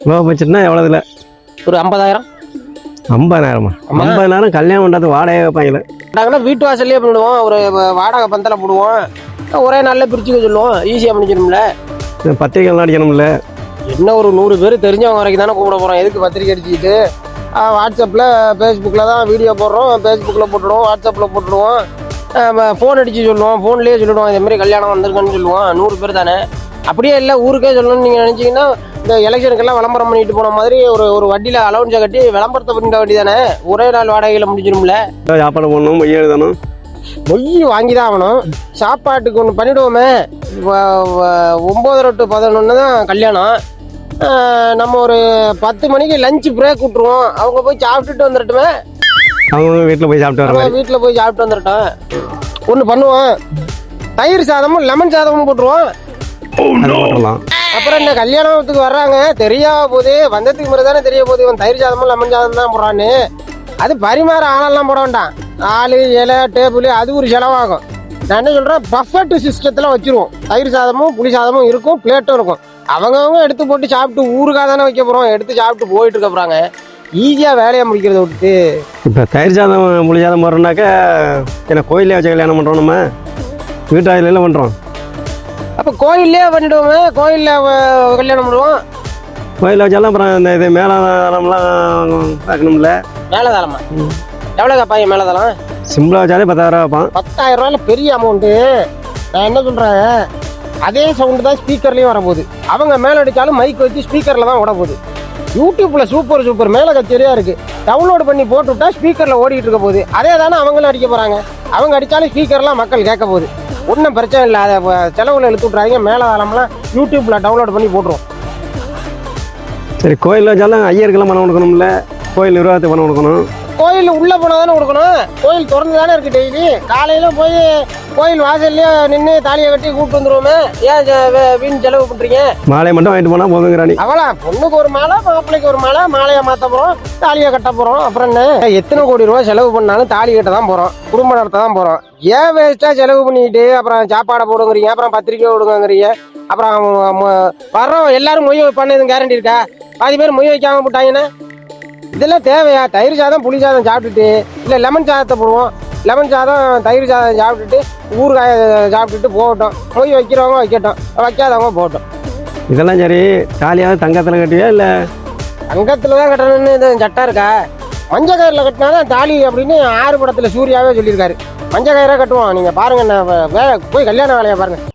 Low பட்ஜெட்னா எவ்வளோ இதில்? ஒரு 50,000. 50,000மா? 50,000 கல்யாணம் பண்ணுறது வாடகை வைப்பாங்களே. வீட்டு வாசல்லே பண்ணிடுவோம். ஒரு வாடகை பந்தல போடுவோம். ஒரே நாளில் பிரிச்சுக்க சொல்லுவோம். ஈஸியாக பண்ணிக்கணும்ல. பத்திரிக்கைலாம் அடிக்கணும்ல. என்ன ஒரு 100 பேர் தெரிஞ்சவங்க வரைக்கும் தானே கூப்பிட போகிறோம். எதுக்கு பத்திரிக்கை அடிச்சுக்கிட்டு? வாட்ஸ்அப்பில் ஃபேஸ்புக்கில் தான் வீடியோ போடுறோம். ஃபேஸ்புக்கில் போட்டுடுவோம், வாட்ஸ்அப்பில் போட்டுடுவோம். ஃபோன் அடித்து சொல்லுவோம், ஃபோன்லேயே சொல்லிவிடுவோம். இதேமாதிரி கல்யாணம் வந்திருக்குன்னு சொல்லுவோம். 100 பேர் தானே. அப்படியே இல்லை ஊருக்கே சொல்லணும்னு நீங்கள் நினச்சிங்கன்னா இந்த எலெக்ஷனுக்கெல்லாம் விளம்பரம் பண்ணிட்டு போன மாதிரி ஒரு வண்டியில் அலௌன்ஸை கட்டி விளம்பரத்தை பண்ணிட்ட வண்டி தானே. ஒரே நாள் வாடகையில் முடிஞ்சிடும்ல. சாப்பாடு போடணும், மொய் எழுதணும். மொய் வாங்கி தான் ஆகணும். சாப்பாட்டுக்கு ஒன்று பண்ணிவிடுவோமே. 9 to 11 தான் கல்யாணம். நம்ம ஒரு 10 மணிக்கு லஞ்சு பிரேக் விட்ருவோம். அவங்க போய் சாப்பிட்டுட்டு வந்துடட்டுமே. அவங்க வீட்டில் போய் சாப்பிட்டு வர வீட்டில் போய் சாப்பிட்டு வந்துடட்டும். ஒன்று பண்ணுவோம், தயிர் சாதமும் லெமன் சாதமும் போட்டுருவோம். போட்டுடலாம். அப்புறம் இந்த கல்யாணத்துக்கு வர்றாங்க தெரியாத போது வந்ததுக்கு முறை தானே தெரிய போகுது இவன் தயிர் சாதமும் லெமன் சாதம் தான் போடுறான்னு. அது பரிமாற ஆளெல்லாம் போட வேண்டாம். ஆள் இலை டேபிள் அது ஒரு செலவாகும். நான் என்ன சொல்கிறேன், பஃபெட் சிஸ்டத்தில் வச்சுருவோம். தயிர் சாதமும் புளி சாதமும் இருக்கும், பிளேட்டும் இருக்கும். அவங்கவுங்க எடுத்து போட்டு சாப்பிட்டு ஊருக்காக தானே வைக்க போகிறோம். எடுத்து சாப்பிட்டு போயிட்டு இருக்க போகிறாங்க. ஈஸியாக வேலையை முடிக்கிறத விட்டுட்டு இப்போ தயிர் சாதம் புளி சாதம் போடுறோம்னாக்கா ஏன்னா கோயிலே வச்சு கல்யாணம் பண்ணுறோம். நம்ம வீட்டு ஆயிலெல்லாம் பண்ணுறோம். அப்போ கோயிலே பண்ணிவிடுவோமே. கோயிலில் கல்யாணம் பண்ணுவோம். கோயிலில் வச்சாலும் அப்புறம் இந்த இது மேலதாரம்லாம் பார்க்கணும்ல. மேலதாளமா? எவ்வளோக்கா பையன் மேலதாளம்? சிம்பிளாக வச்சாலே 10,000 வைப்பான். 10,000 ரூபாயில பெரிய அமௌண்ட்டு. நான் என்ன சொல்கிறேன், அதே சவுண்டு தான் ஸ்பீக்கர்லேயும் வரப்போகுது. அவங்க மேலே அடித்தாலும் மைக் வச்சு ஸ்பீக்கரில் தான் ஓட போகுது. யூடியூப்பில் சூப்பர் மேலே கச்சேரியாக இருக்குது. டவுன்லோடு பண்ணி போட்டுவிட்டா ஸ்பீக்கரில் ஓடிட்டு இருக்க போகுது. அதே தானே அவங்களும் அடிக்க போகிறாங்க. அவங்க அடித்தாலும் ஸ்பீக்கர்லாம் மக்கள் கேட்க போகுது. ஒன்றும் பிரச்சனை இல்லை. அதை செலவில் இழுத்து விட்றாங்க. மேலதாளம்லாம் யூடியூப்பில் டவுன்லோட் பண்ணி போட்டுருவோம். சரி, கோயிலில் வச்சாலும் ஐயருக்கெல்லாம் பணம் கொடுக்கணும்ல. கோயில் நிர்வாகத்துக்கு பணம் கொடுக்கணும். கோயில் உள்ளே போனால் தானே கொடுக்கணும். கோயில் திறந்து தானே இருக்குது டெய்லி. காலையில் போய் கோயில் வாசல்லையே நின்று தாலியை கட்டி கூப்பிட்டு வந்துடுவோமே. ஏன் வீண் செலவு பண்ணுறீங்க? மாலையை மட்டும் வாங்கிட்டு போனால் போதுங்கிறானி. அவளா பொண்ணுக்கு ஒரு மாலை, மாப்பிள்ளைக்கு ஒரு மாலை. மாலையை மாற்ற போகிறோம், தாலியை கட்ட போகிறோம். அப்புறம் என்ன, எத்தனை கோடி ரூபா செலவு பண்ணாலும் தாலி கட்ட தான் போகிறோம், குடும்பம் நடத்த தான் போகிறோம். ஏன் வேஸ்ட்டாக செலவு பண்ணிக்கிட்டு அப்புறம் சாப்பாடை போடுங்கிறீங்க, அப்புறம் பத்திரிக்கை விடுங்கிறீங்க. அப்புறம் வர்றோம் எல்லாரும் மொய் வைப்பான்னு எதுவும் கேரண்டி இருக்கா? பாதி பேர் மொய் வைக்காமல் போட்டாங்கன்னா இதெல்லாம் தேவையா? தயிர் சாதம் புளி சாதம் சாப்பிட்டுட்டு, இல்லை லெமன் சாதத்தை போடுவோம். லெமன் சாதம் தயிர் சாதம் சாப்பிட்டுட்டு ஊறுகாயை சாப்பிட்டுட்டு போகட்டும். மொய் வைக்கிறவங்க வைக்கட்டும், வைக்காதவங்க போகட்டும். இதெல்லாம் சரி. தாலியாவது தங்கத்தில் கட்டியா இல்லை தங்கத்தில் தான் கட்டணும்னு இந்த சட்டம் இருக்கா? மஞ்சள் கயிறில் கட்டினாதான் தாலி அப்படின்னு 6 படத்தில் சூர்யாவே சொல்லியிருக்காரு. மஞ்சள் கயிறாக கட்டுவோம். நீங்கள் பாருங்கள், போய் கல்யாண வேலையை பாருங்கள்.